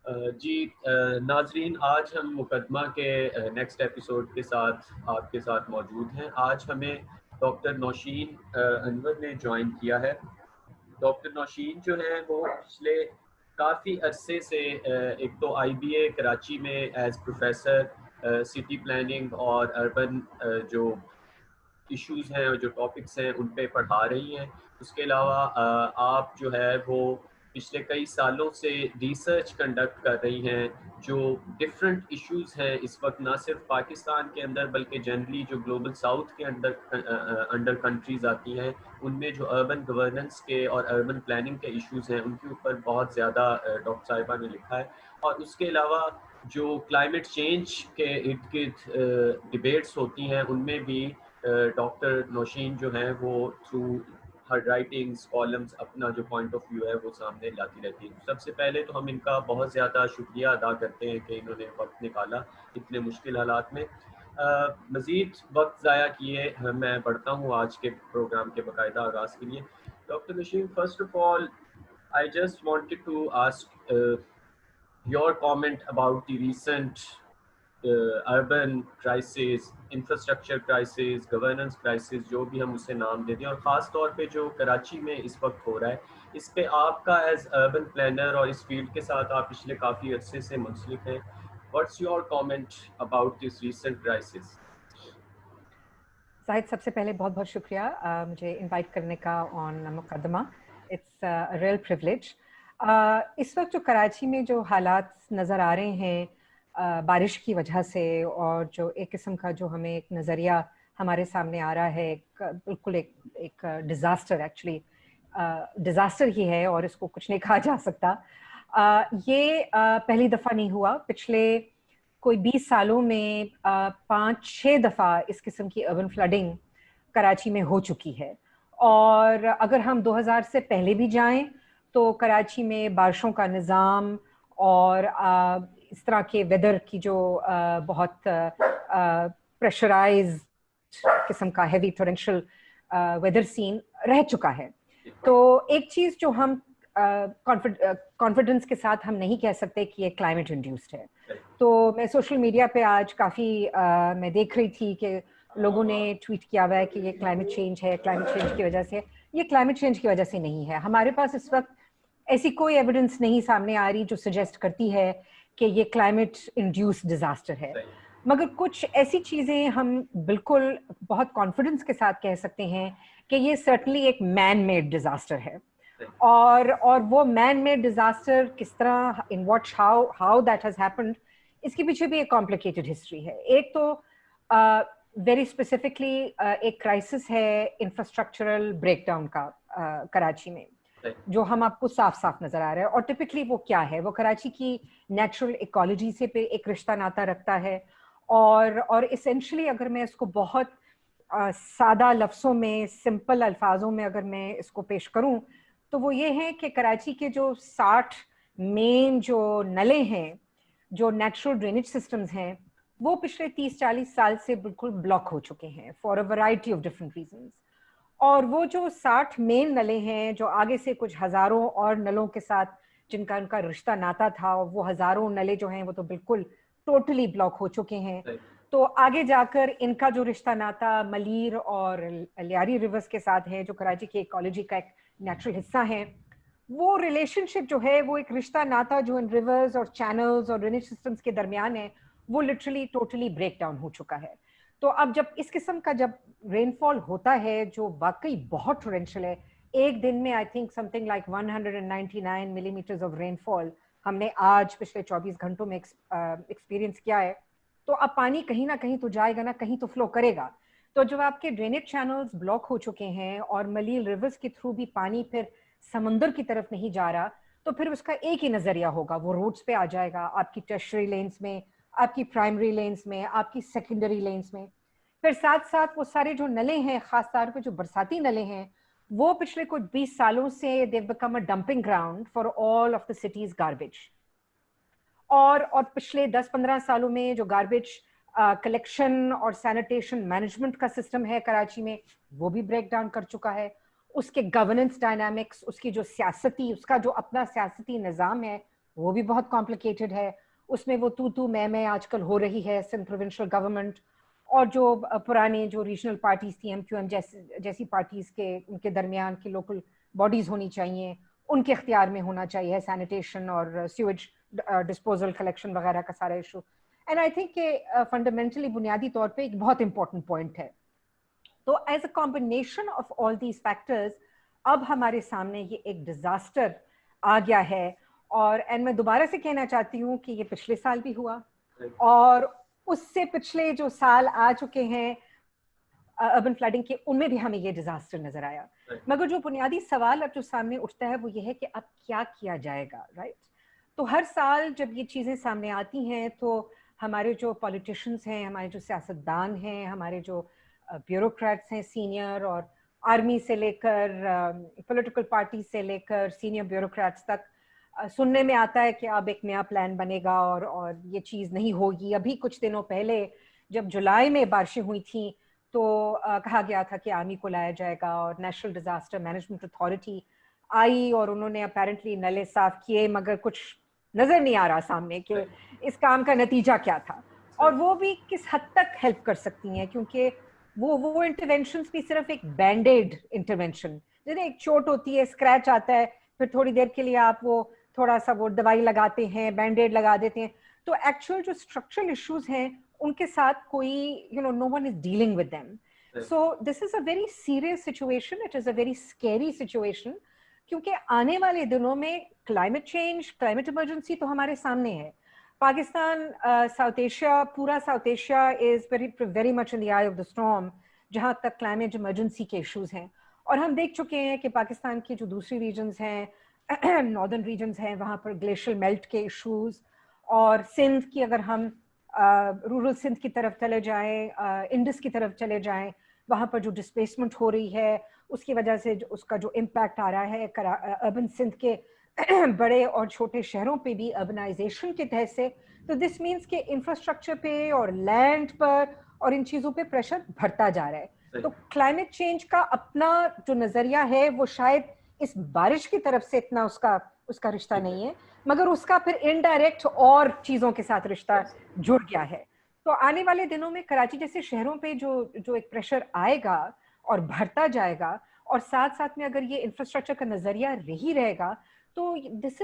जी नाजरीन, आज हम मुकदमा के नेक्स्ट एपिसोड के साथ आपके साथ मौजूद हैं। आज हमें डॉक्टर नौशीन अनवर ने ज्वाइन किया है। डॉक्टर नौशीन जो है वो पिछले काफ़ी अरसे से एक तो आईबीए कराची में एज प्रोफेसर सिटी प्लानिंग और अर्बन जो इश्यूज हैं और जो टॉपिक्स हैं उन पे पढ़ा रही हैं। उसके अलावा आप जो है वो पिछले कई सालों से रिसर्च कंडक्ट कर रही हैं जो डिफरेंट इश्यूज हैं इस वक्त, ना सिर्फ पाकिस्तान के अंदर बल्कि जनरली जो ग्लोबल साउथ के अंदर अंडर कंट्रीज आती हैं, उनमें जो अर्बन गवर्नेंस के और अर्बन प्लानिंग के इश्यूज हैं उनके ऊपर बहुत ज़्यादा डॉक्टर साहिबा ने लिखा है। और उसके अलावा जो क्लाइमेट चेंज के इर्द गिर्द डिबेट्स होती हैं उनमें भी डॉक्टर नौशीन जो हैं वो थ्रू हर राइटिंग्स कॉलम्स अपना जो पॉइंट ऑफ व्यू है वो सामने लाती रहती है। सबसे पहले तो हम इनका बहुत ज़्यादा शुक्रिया अदा करते हैं कि इन्होंने वक्त निकाला इतने मुश्किल हालात में। मज़ीद वक्त ज़ाया किए मैं बढ़ता हूँ आज के प्रोग्राम के बाकायदा आगाज़ के लिए। Doctor Nausheen, first of all I just wanted to ask your comment about the recent urban crisis, infrastructure crisis, governance crisis, जो भी हम उसे नाम देते हैं, और ख़ास तौर पे जो कराची में इस वक्त हो रहा है, इस पे आपका एज अर्बन प्लानर और इस फील्ड के साथ आप पिछले काफ़ी अरसे से मुंसलिक हैं, what's your comment about this recent crisis? Shahid, सबसे पहले बहुत बहुत शुक्रिया मुझे इनवाइट करने का ऑन मुकदमा। It's a real privilege. इस वक्त जो कराची में जो हालात नज़र आ रहे हैं बारिश की वजह से, और जो एक किस्म का जो हमें एक नज़रिया हमारे सामने आ रहा है, बिल्कुल एक डिज़ास्टर, एक्चुअली डिज़ास्टर ही है और इसको कुछ नहीं कहा जा सकता। ये पहली दफ़ा नहीं हुआ। पिछले कोई 20 सालों में 5-6 दफ़ा इस किस्म की अर्बन फ्लडिंग कराची में हो चुकी है। और अगर हम 2000 से पहले भी जाएं तो कराची में बारिशों का निज़ाम और इस तरह के वेदर की जो बहुत प्रेशराइज किस्म का हेवी टोरेंशियल वेदर सीन रह चुका है। तो एक चीज़ जो हम कॉन्फिडेंस के साथ हम नहीं कह सकते कि ये क्लाइमेट इंड्यूस्ड है। तो मैं सोशल मीडिया पे आज काफ़ी मैं देख रही थी कि लोगों ने ट्वीट किया हुआ है कि ये क्लाइमेट चेंज है, क्लाइमेट चेंज की वजह से। ये क्लाइमेट चेंज की वजह से नहीं है। हमारे पास इस वक्त ऐसी कोई एविडेंस नहीं सामने आ रही जो सजेस्ट करती है कि ये क्लाइमेट इंड्यूस्ड डिजास्टर है। मगर कुछ ऐसी चीज़ें हम बिल्कुल बहुत कॉन्फिडेंस के साथ कह सकते हैं कि ये सर्टनली एक मैन मेड डिजास्टर है। और वो मैन मेड डिजास्टर किस तरह, in what, how that has happened, इसके पीछे भी एक कॉम्प्लिकेटेड हिस्ट्री है। एक तो वेरी स्पेसिफिकली एक क्राइसिस है इंफ्रास्ट्रक्चरल ब्रेकडाउन का कराची में, जो हम आपको साफ साफ नजर आ रहा है। और टिपिकली वो क्या है, वो कराची की नेचुरल इकोलॉजी से पे एक रिश्ता नाता रखता है। और इसेंशली अगर मैं इसको बहुत सादा लफ्ज़ों में, सिंपल अल्फाजों में अगर मैं इसको पेश करूं, तो वो ये है कि कराची के जो 60 मेन जो नले हैं, जो नेचुरल ड्रेनेज सिस्टम्स हैं, वो पिछले 30-40 साल से बिल्कुल ब्लॉक हो चुके हैं for a variety of different reasons. और वो जो 60 मेन नले हैं, जो आगे से कुछ हजारों और नलों के साथ जिनका उनका रिश्ता नाता था, वो हजारों नले जो हैं वो तो बिल्कुल टोटली ब्लॉक हो चुके हैं। तो आगे जाकर इनका जो रिश्ता नाता मलीर और लियारी रिवर्स के साथ है, जो कराची की इकोलॉजी का एक नेचुरल हिस्सा है, वो रिलेशनशिप जो है, वो एक रिश्ता नाता जो इन रिवर्स और चैनल्स और ड्रेनेज सिस्टम्स के दरमियान है, वो लिटरली टोटली ब्रेक डाउन हो चुका है। तो अब जब इस किस्म का जब रेनफॉल होता है जो वाकई बहुत टोरेंशियल है, एक दिन में I think something like 199 millimetres of rainfall हमने आज पिछले 24 घंटों में एक्सपीरियंस किया है। तो अब पानी कहीं ना कहीं तो जाएगा ना, कहीं तो फ्लो करेगा। तो जब आपके ड्रेनेज चैनल्स ब्लॉक हो चुके हैं और मलील रिवर्स के थ्रू भी पानी फिर समंदर की तरफ नहीं जा रहा, तो फिर उसका एक ही नजरिया होगा, वो रोड्स पे आ जाएगा, आपकी टर्शरी लेन्स में, आपकी प्राइमरी लेन्स में, आपकी सेकेंडरी लेन्स में। फिर साथ साथ वो सारे जो नले हैं, खास तौर पे जो बरसाती नले हैं, वो पिछले कुछ 20 सालों से they become a dumping ground for all of the cities garbage. और पिछले 10-15 सालों में जो गार्बेज कलेक्शन और सैनिटेशन मैनेजमेंट का सिस्टम है कराची में, वो भी ब्रेक डाउन कर चुका है। उसके गवर्नेंस डायनामिक्स, उसकी जो सियासती, उसका जो अपना सियासती निज़ाम है, वो भी बहुत कॉम्प्लिकेटेड है। उसमें वो तू मैं आजकल हो रही है सिंध प्रोविंशियल गवर्नमेंट और जो पुरानी जो रीजनल पार्टीज थी MQM जैसी पार्टीज के उनके दरमियान की लोकल बॉडीज होनी चाहिए, उनके इख्तियार में होना चाहिए सैनिटेशन और सीवेज डिस्पोजल कलेक्शन वगैरह का सारा इशू। एंड आई थिंक कि फंडामेंटली बुनियादी तौर पे एक बहुत इंपॉर्टेंट पॉइंट है। तो as a combination of all these factors अब हमारे सामने ये एक डिजास्टर आ गया है। और एंड मैं दोबारा से कहना चाहती हूँ कि ये पिछले साल भी हुआ और उससे पिछले जो साल आ चुके हैं अर्बन फ्लडिंग के, उनमें भी हमें ये डिजास्टर नजर आया। मगर जो बुनियादी सवाल अब जो सामने उठता है वो ये है कि अब क्या किया जाएगा, राइट? तो हर साल जब ये चीजें सामने आती हैं तो हमारे जो पॉलिटिशियंस हैं, हमारे जो सियासतदान हैं, हमारे जो ब्यूरोक्रेट्स हैं सीनियर, और आर्मी से लेकर पॉलिटिकल पार्टी से लेकर सीनियर ब्यूरोक्रेट्स तक, सुनने में आता है कि अब एक नया प्लान बनेगा और ये चीज़ नहीं होगी। अभी कुछ दिनों पहले जब जुलाई में बारिशें हुई थी तो कहा गया था कि आर्मी को लाया जाएगा और नेशनल डिजास्टर मैनेजमेंट अथॉरिटी आई और उन्होंने अपेरेंटली नले साफ किए, मगर कुछ नजर नहीं आ रहा सामने कि इस काम का नतीजा क्या था और वो भी किस हद तक हेल्प कर सकती हैं, क्योंकि वो इंटरवेंशंस भी सिर्फ एक बैंडेड इंटरवेंशन, जैसे एक चोट होती है, स्क्रैच आता है, फिर थोड़ी देर के लिए आप वो थोड़ा सा वो दवाई लगाते हैं, बैंडेड लगा देते हैं, तो एक्चुअल जो स्ट्रक्चरल इश्यूज हैं उनके साथ कोई no one is dealing with them. So this is a very serious situation, it is a very scary situation, क्योंकि आने वाले दिनों में क्लाइमेट चेंज, क्लाइमेट इमरजेंसी तो हमारे सामने है। पाकिस्तान, साउथ एशिया, पूरा south Asia is very much in the I of the storm जहां तक क्लाइमेट इमरजेंसी के इश्यूज हैं। और हम देख चुके हैं कि पाकिस्तान की जो दूसरी रीजन्स हैं, नॉर्दर्न रीजन्स हैं, वहाँ पर ग्लेशियल मेल्ट के इश्यूज, और सिंध की अगर हम रूरल सिंध की तरफ चले जाएं, इंडस की तरफ चले जाएं, वहाँ पर जो डिस्प्लेसमेंट हो रही है उसकी वजह से उसका जो इम्पैक्ट आ रहा है अर्बन सिंध के बड़े और छोटे शहरों पे भी अर्बनाइजेशन के तहत से, तो दिस मीन्स के इंफ्रास्ट्रक्चर पे और लैंड पर और इन चीज़ों पे प्रेशर बढ़ता जा रहा है। तो क्लाइमेट चेंज का अपना जो नज़रिया है वो शायद इस बारिश की तरफ से इतना उसका रिश्ता नहीं है, मगर उसका फिर इनडायरेक्ट और चीज़ों के साथ रिश्ता जुड़ गया है। तो आने वाले दिनों में कराची जैसे शहरों पे जो एक प्रेशर आएगा और बढ़ता जाएगा, और साथ साथ में अगर ये इंफ्रास्ट्रक्चर का नजरिया रही रहेगा, तो this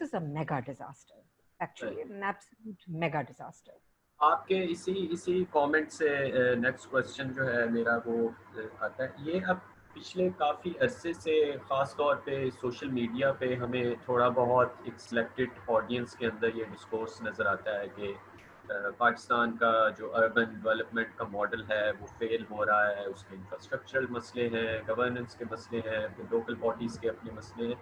is a mega disaster, actually an absolute mega disaster. आपके इसी कमेंट से नेक्स्ट क्वेश्चन जो है मेरा वो आता है, ये अब पिछले काफ़ी अरसे से ख़ास तौर पे सोशल मीडिया पे हमें थोड़ा बहुत एक सिलेक्टेड ऑडियंस के अंदर ये डिस्कोर्स नज़र आता है कि पाकिस्तान का जो अर्बन डेवलपमेंट का मॉडल है वो फेल हो रहा है, उसके इंफ्रास्ट्रक्चरल मसले हैं, गवर्नेंस के मसले हैं, लोकल बॉडीज़ के अपने मसले हैं।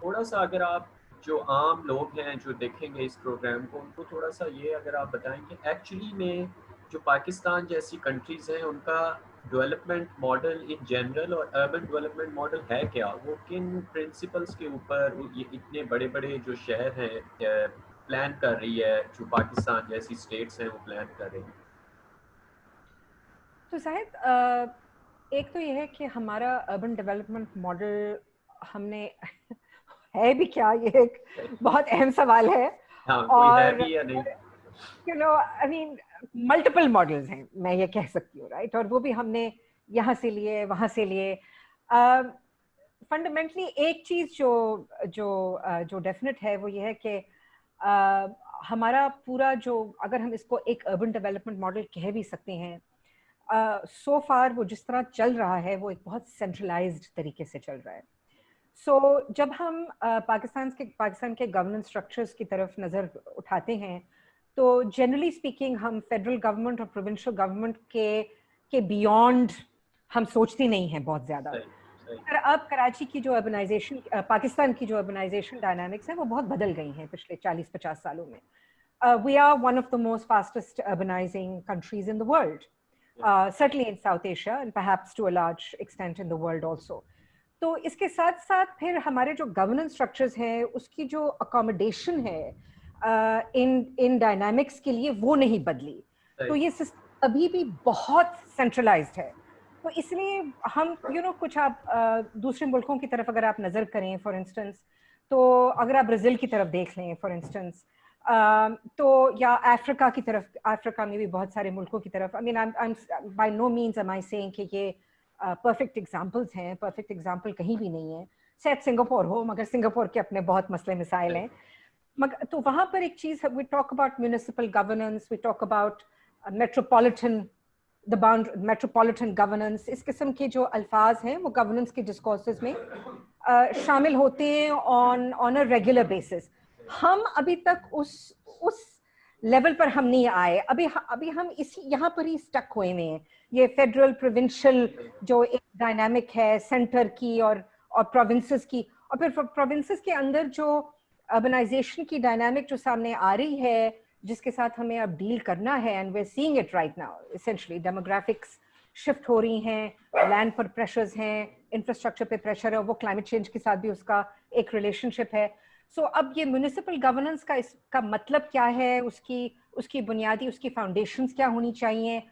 थोड़ा सा अगर आप जो आम लोग हैं जो देखेंगे इस प्रोग्राम को, उनको थोड़ा सा ये अगर आप बताएं कि एक्चुअली में जो पाकिस्तान जैसी कंट्रीज़ हैं उनका डेवलपमेंट मॉडल इन जनरल और अर्बन डेवलपमेंट मॉडल है क्या, वो किन प्रिंसिपल्स के ऊपर ये इतने बड़े बड़े जो शहर हैं प्लान कर रही है, जो पाकिस्तान जैसी स्टेट्स हैं वो प्लान कर रही हैं। तो शायद एक तो ये है कि हमारा अर्बन डेवलपमेंट मॉडल हमने है भी क्या, ये एक बहुत अहम सवाल है। हाँ, कोई है भी या नहीं? आई मीन मल्टीपल मॉडल्स हैं, मैं ये कह सकती हूँ, राइट? और वो भी हमने यहाँ से लिए, वहाँ से लिए। फंडामेंटली एक चीज जो डेफिनेट है वो ये है कि हमारा पूरा जो, अगर हम इसको एक अर्बन डेवलपमेंट मॉडल कह भी सकते हैं, सो फार वो जिस तरह चल रहा है वो एक बहुत सेंट्रलाइज्ड तरीके से चल रहा है। जब हम पाकिस्तान के गवर्नेंस स्ट्रक्चर्स की तरफ नज़र उठाते हैं, तो जनरली स्पीकिंग हम फेडरल गवर्नमेंट और प्रोविंशियल गवर्नमेंट के बियॉन्ड हम सोचते नहीं हैं बहुत ज़्यादा। पर अब कराची की जो अर्बनाइजेशन, पाकिस्तान की जो अर्बनाइजेशन डायनामिक्स है वो बहुत बदल गई हैं पिछले 40-50 सालों में। We are one of the most fastest urbanising countries in the world, certainly in South Asia and perhaps to a large extent in the world also. तो इसके साथ साथ फिर हमारे जो गवर्नेंस स्ट्रक्चर्स हैं उसकी जो अकोमोडेशन है इन डायनामिक्स के लिए वो नहीं बदली, तो ये सिस्टम अभी भी बहुत सेंट्रलाइज्ड है। तो इसलिए हम कुछ आप दूसरे मुल्कों की तरफ अगर आप नज़र करें, फॉर इंस्टेंस तो अगर आप ब्राज़ील की तरफ देख लें फॉर इंस्टेंस, तो या अफ्रीका की तरफ, अफ्रीका में भी बहुत सारे मुल्कों की तरफ, I mean I am by no means am I saying कि ये परफेक्ट एग्जांपल्स हैं, परफेक्ट एग्जांपल कहीं भी नहीं है। शायद सिंगापुर हो, मगर सिंगापुर के अपने बहुत मसले मिसाइल हैं। मगर तो वहाँ पर एक चीज़, we talk about municipal governance, we talk about metropolitan, the boundary, metropolitan governance, इस किस्म के जो अल्फाज हैं वो गवर्नेंस के डिस्कोर्सेस में शामिल होते हैं ऑन अ रेगुलर बेसिस। हम अभी तक उस लेवल पर हम नहीं आए, अभी हम इसी यहाँ पर ही स्टक हुए हुए हैं। ये फेडरल प्रोविंशियल जो एक डायनामिक है सेंटर की और प्रोविंसेस की, और फिर प्रोविंसेस के अंदर जो अर्बनाइजेशन की डायनामिक जो सामने आ रही है, जिसके साथ हमें अब डील करना है, and we are seeing it right now. Essentially demographics shift हो रही हैं, लैंड पर प्रेशर्स हैं, इंफ्रास्ट्रक्चर पे प्रेशर है, वो क्लाइमेट चेंज के साथ भी उसका एक रिलेशनशिप है। सो अब ये म्यूनिसिपल गवर्नेंस का इसका मतलब क्या है, उसकी बुनियादी, उसकी फाउंडेशंस क्या होनी चाहिए,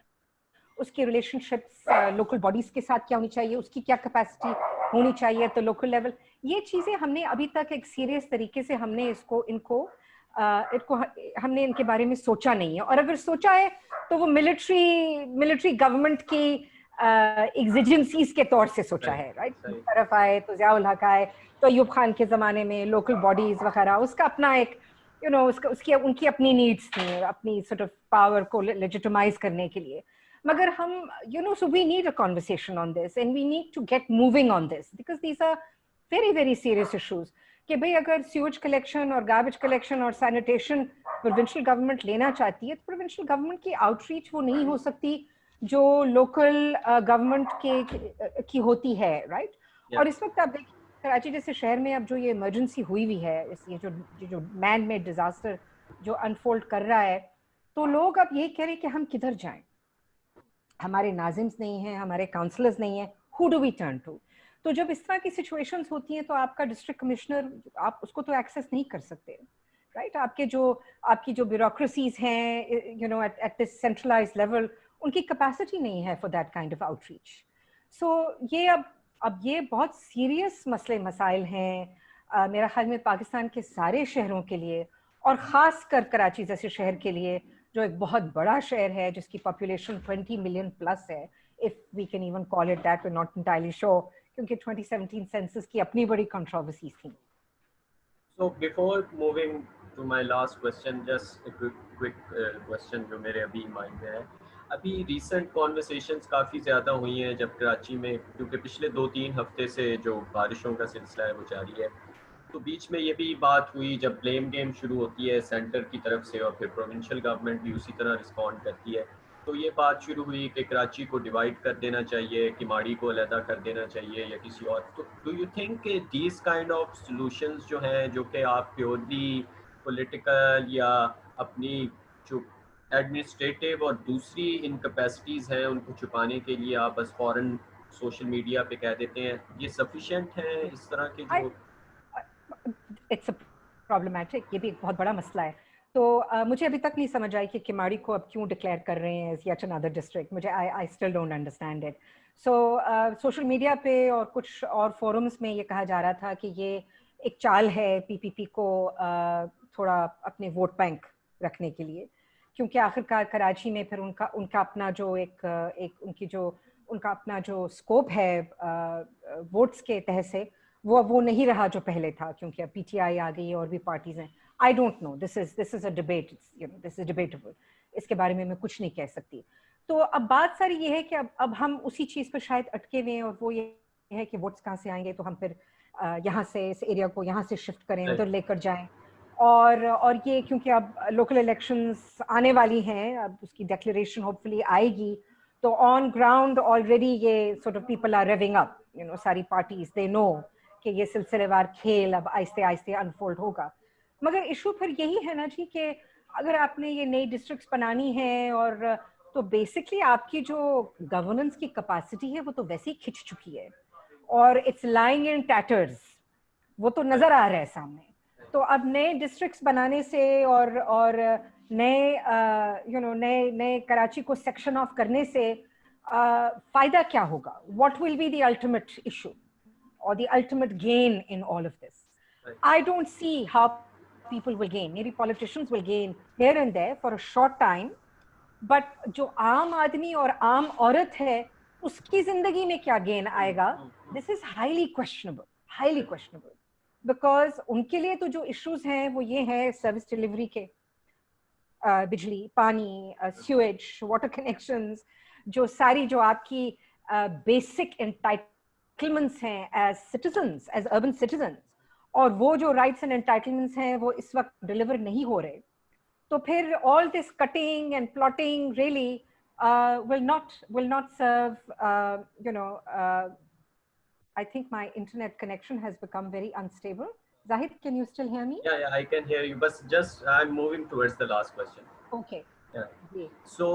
उसकी रिलेशनशिप्स लोकल बॉडीज के साथ क्या होनी चाहिए, उसकी क्या कैपेसिटी होनी चाहिए तो लोकल लेवल, ये चीज़ें हमने अभी तक एक सीरियस तरीके से हमने इनको हमने इनके बारे में सोचा नहीं है। और अगर सोचा है तो वो मिलिट्री गवर्नमेंट की एग्जिजेंसीज के तौर से सोचा है, राइट। तरफ आए तो ज़िया उल हक आए, तो अयूब खान के ज़माने में लोकल बॉडीज़ वगैरह, उसका अपना एक उसकी उनकी अपनी नीड्स थी, अपनी सॉर्ट ऑफ पावर को लेजिटिमाइज करने के लिए। मगर हम so we need a conversation on this and we need to get moving on this because these are very very serious issues कि भाई अगर सीवेज कलेक्शन और गार्बेज कलेक्शन और सैनिटेशन प्रोविंशियल गवर्नमेंट लेना चाहती है तो प्रोविंशियल गवर्नमेंट की आउटरीच वो नहीं हो सकती जो लोकल गवर्नमेंट की होती है, राइट। और इस वक्त आप देखिए कराची जैसे शहर में अब जो ये इमरजेंसी हुई है, ये जो मैन मेड डिजास्टर जो अनफोल्ड कर रहा है, तो लोग अब यही कह रहे हैं कि हम किधर जाएं, हमारे नाजिम्स नहीं हैं, हमारे काउंसलर्स नहीं हैं, who do we turn to. तो जब इस तरह की सिचुएशंस होती हैं तो आपका डिस्ट्रिक्ट कमिश्नर, आप उसको तो एक्सेस नहीं कर सकते, राइट। आपकी जो ब्यूरोक्रेसीज हैं एट दिस सेंट्रलाइज्ड लेवल, उनकी कैपेसिटी नहीं है for that kind of outreach. So ये अब ये बहुत सीरियस मसले मसाइल हैं मेरा ख्याल में पाकिस्तान के सारे शहरों के लिए, और ख़ास कर कराची जैसे शहर के लिए जो एक बहुत बड़ा शहर है जिसकी पॉपुलेशन 20 मिलियन प्लस है, if we can even call it that, we not entirely sure, क्योंकि 2017 सेंसस की अपनी बड़ी कंट्रोवर्सीज थी। So before moving to my last question, just a quick question जो मेरे अभी माइंड में है। अभी रिसेंट कॉन्वर्सेशंस काफ़ी ज़्यादा हुई हैं जब कराची में, क्योंकि पिछले 2-3 हफ्ते से जो बारिशों का सिलसिला है वो जारी है, तो बीच में ये भी बात हुई जब ब्लेम गेम शुरू होती है सेंटर की तरफ से और फिर प्रोविंशियल गवर्नमेंट भी उसी तरह रिस्पॉन्ड करती है, तो ये बात शुरू हुई कि कराची को डिवाइड कर देना चाहिए, किमाड़ी को अलहदा कर देना चाहिए या किसी और। तो डू यू थिंक कि दीज काइंड ऑफ सॉल्यूशंस जो हैं, जो कि आप प्योरली पॉलिटिकल या अपनी जो एडमिनिस्ट्रेटिव और दूसरी इनकैपेसिटीज़ हैं उनको छुपाने के लिए आप बस फ़ौरन सोशल मीडिया पे कह देते हैं, ये सफिशिएंट है इस तरह के जो? इट्स प्रॉब्लमैटिक, ये भी एक बहुत बड़ा मसला है। तो मुझे अभी तक नहीं समझ आई कि किमाड़ी को अब क्यों डिक्लेयर कर रहे हैं एज येट अनदर डिस्ट्रिक्ट। मुझे I still don't understand it. So social media पे और कुछ और फोरम्स में ये कहा जा रहा था कि ये एक चाल है पीपीपी को थोड़ा अपने वोट बैंक रखने के लिए, क्योंकि आखिरकार कराची में फिर उनका अपना जो उनका अपना जो स्कोप है वोट्स के तहत से वो नहीं रहा जो पहले था, क्योंकि अब पीटीआई आ गई और भी पार्टीज हैं। I don't know, this is a debate, this is debatable, इसके बारे में मैं कुछ नहीं कह सकती। तो अब बात सारी ये है कि अब हम उसी चीज़ पर शायद अटके हुए हैं, और वो ये है कि वोट्स कहाँ से आएंगे, तो हम फिर यहाँ से इस एरिया को यहाँ से शिफ्ट करें, उधर लेकर जाएं। और ये क्योंकि अब लोकल इलेक्शंस आने वाली हैं, अब उसकी डिक्लेरेशन होपफुली आएगी, तो ऑन ग्राउंड ऑलरेडी ये sort of people are raving up, सारी पार्टीज दे नो कि ये सिलसिलेवार खेल अब आहिस्ते आहिस्ते अनफोल्ड होगा। मगर इशू फिर यही है ना जी कि अगर आपने ये नई डिस्ट्रिक्ट्स बनानी है, और तो बेसिकली आपकी जो गवर्नेंस की कैपेसिटी है वो तो वैसे ही खिंच चुकी है, और इट्स लाइंग इन टैटर्स, वो तो नजर आ रहा है सामने। तो अब नए डिस्ट्रिक्ट्स बनाने से और नए कराची को सेक्शन ऑफ करने से फायदा क्या होगा? What will be the ultimate issue or the ultimate gain in all of this? I don't see how people will gain. Maybe politicians will gain here and there for a short time, but जो आम आदमी और आम औरत है उसकी जिंदगी में क्या गेन आएगा? This is highly questionable, because उनके लिए तो जो issues हैं वो ये हैं सर्विस डिलीवरी के, बिजली, पानी, सीवेज, वाटर कनेक्शंस, जो सारी जो आपकी बेसिक एंटाइटलमेंट्स हैं as citizens, as urban citizens, और वो जो राइट्स एंड एंटाइटलमेंट्स हैं वो इस वक्त डिलीवर नहीं हो रहे, तो फिर all this cutting and plotting really will not serve, I think my internet connection has become very unstable. Zahid, can you still hear me? Yeah, I can hear you, but just I'm moving towards the last question. Okay. Yeah. So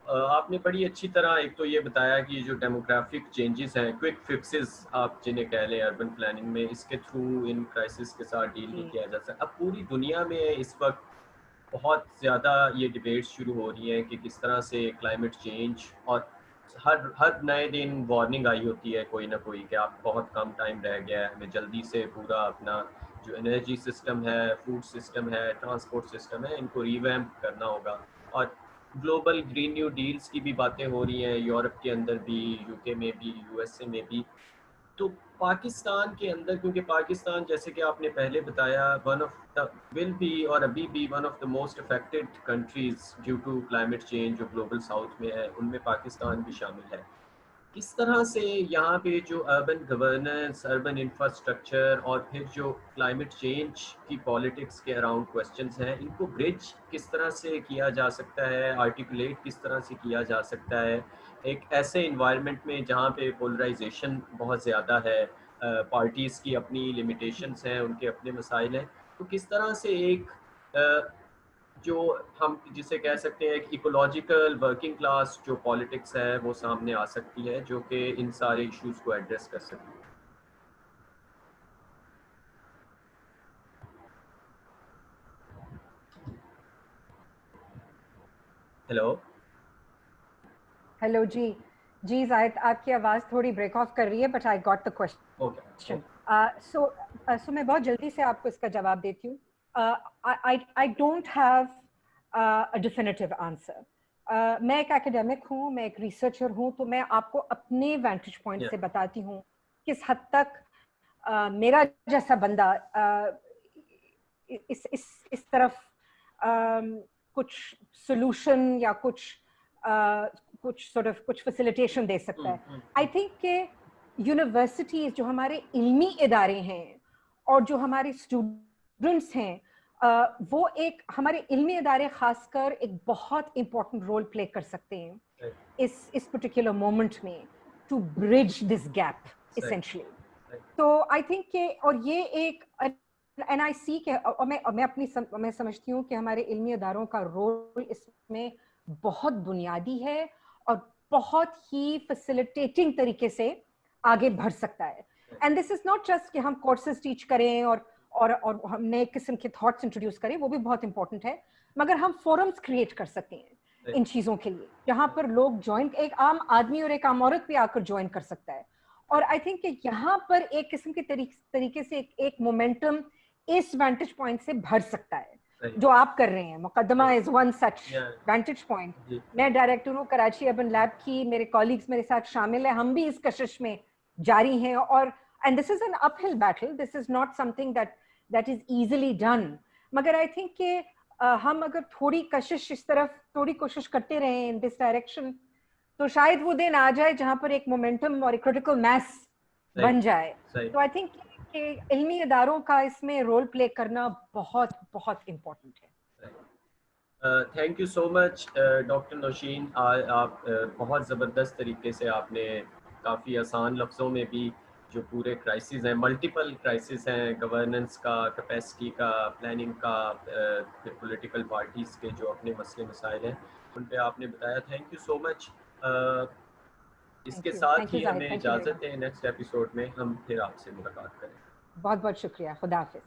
आपने बड़ी अच्छी तरह एक तो ये बताया कि जो डेमोग्राफिक चेंजेस हैं, क्विक फिक्सेस आप जिन्हें कह लें अर्बन प्लानिंग में, इसके थ्रू इन क्राइसिस के साथ डील नहीं किया जा सकता। अब पूरी दुनिया में इस वक्त बहुत ज़्यादा ये डिबेट्स शुरू हो रही हैं कि किस तरह से क्लाइमेट चेंज, और हर नए दिन वार्निंग आई होती है कोई ना कोई कि आप बहुत कम टाइम रह गया है, हमें जल्दी से पूरा अपना जो एनर्जी सिस्टम है, फूड सिस्टम है, ट्रांसपोर्ट सिस्टम है, इनको रिवैम्प करना होगा। और ग्लोबल ग्रीन न्यू डील्स की भी बातें हो रही हैं, यूरोप के अंदर भी, यूके में भी, यूएसए में भी। तो पाकिस्तान के अंदर, क्योंकि पाकिस्तान जैसे कि आपने पहले बताया one of the will be और अभी भी one of the most affected countries due to climate change जो ग्लोबल साउथ में है, उनमें पाकिस्तान भी शामिल है। किस तरह से यहाँ पे जो अर्बन गवर्नेंस, अर्बन इंफ्रास्ट्रक्चर और फिर जो क्लाइमेट चेंज की पॉलिटिक्स के अराउंड क्वेश्चंस हैं, इनको ब्रिज किस तरह से किया जा सकता है, आर्टिकुलेट किस तरह से किया जा सकता है एक ऐसे इन्वायरमेंट में जहाँ पे पोलराइजेशन बहुत ज़्यादा है, पार्टीज़ की अपनी लिमिटेशंस हैं, उनके अपने मसाइल हैं, तो किस तरह से एक जो हम जिसे कह सकते हैं एक इकोलॉजिकल वर्किंग क्लास जो पॉलिटिक्स है वो सामने आ सकती है, जो कि इन सारे इश्यूज को एड्रेस कर सकती है। हेलो जी जायद, आपकी आवाज़ थोड़ी ब्रेक ऑफ कर रही है, but I got the question. So मैं बहुत जल्दी से आपको इसका जवाब देती हूँ। I don't have a definitive answer. मैं एक एकेडमिक हूँ, मैं एक रिसर्चर हूँ, तो मैं आपको अपने वेंटेज पॉइंट से बताती हूँ किस हद तक मेरा जैसा बंदा इस तरफ कुछ सोल्यूशन या कुछ फैसिलिटेशन दे सकता है। आई थिंक के यूनिवर्सिटीज जो हमारे इल्मी इदारे हैं और जो हमारे स्टूडेंट्स हैं, वो एक हमारे इल्मी इदारे खासकर एक बहुत इम्पोर्टेंट रोल प्ले कर सकते हैं इस पर्टिकुलर मोमेंट में to bridge this gap essentially. तो आई थिंक के और ये एक एंड आई सी के और मैं समझती हूँ कि हमारे इल्मी इदारों का रोल इसमें बहुत बुनियादी है और बहुत ही फैसिलिटेटिंग तरीके से आगे बढ़ सकता है। And this is not just कि हम कोर्सेज टीच करें और हम नए किस्म के थॉट्स इंट्रोड्यूस करें, वो भी बहुत इंपॉर्टेंट है, मगर हम फोरम्स क्रिएट कर सकते हैं इन चीज़ों के लिए जहाँ पर लोग ज्वाइन, एक आम आदमी और एक आम औरत भी आकर ज्वाइन कर सकता है। और आई थिंक कि यहाँ पर एक किस्म के तरीके से एक मोमेंटम इस वेंटेज पॉइंट से भर सकता है जो आप कर रहे हैं। मुकदमा इज वन सच वेंटेज पॉइंट। मैं डायरेक्टर हूँ कराची अर्बन लैब की, मेरे कॉलीग्स मेरे साथ शामिल है, हम भी इस कशिश में जारी हैं। और and this is an uphill battle, this is not something that is easily done, मगर आई थिंक कि हम अगर थोड़ी कशिश इस तरफ थोड़ी कोशिश करते रहे इन दिस डायरेक्शन, तो शायद वो दिन आ जाए जहां पर एक मोमेंटम और एक क्रिटिकल मैस बन जाए। तो आई थिंक कि इल्मी इदारों का इसमें रोल प्ले करना बहुत बहुत इम्पोर्टेंट है। Thank you so much doctor Nausheen. आप बहुत ज़बरदस्त तरीके से आपने काफ़ी आसान लफ्ज़ों में भी जो पूरे क्राइसिस हैं, मल्टीपल क्राइसिस हैं, गवर्नेंस का, कैपेसिटी का, प्लानिंग का, फिर पॉलिटिकल पार्टीज़ के जो अपने मसले मसाइल हैं, उन पे आपने बताया। Thank you so much. इसके साथ ही हमें इजाज़त है, नेक्स्ट एपिसोड में हम फिर आपसे मुलाकात करें। बहुत बहुत शुक्रिया, खुदा हाफिज़।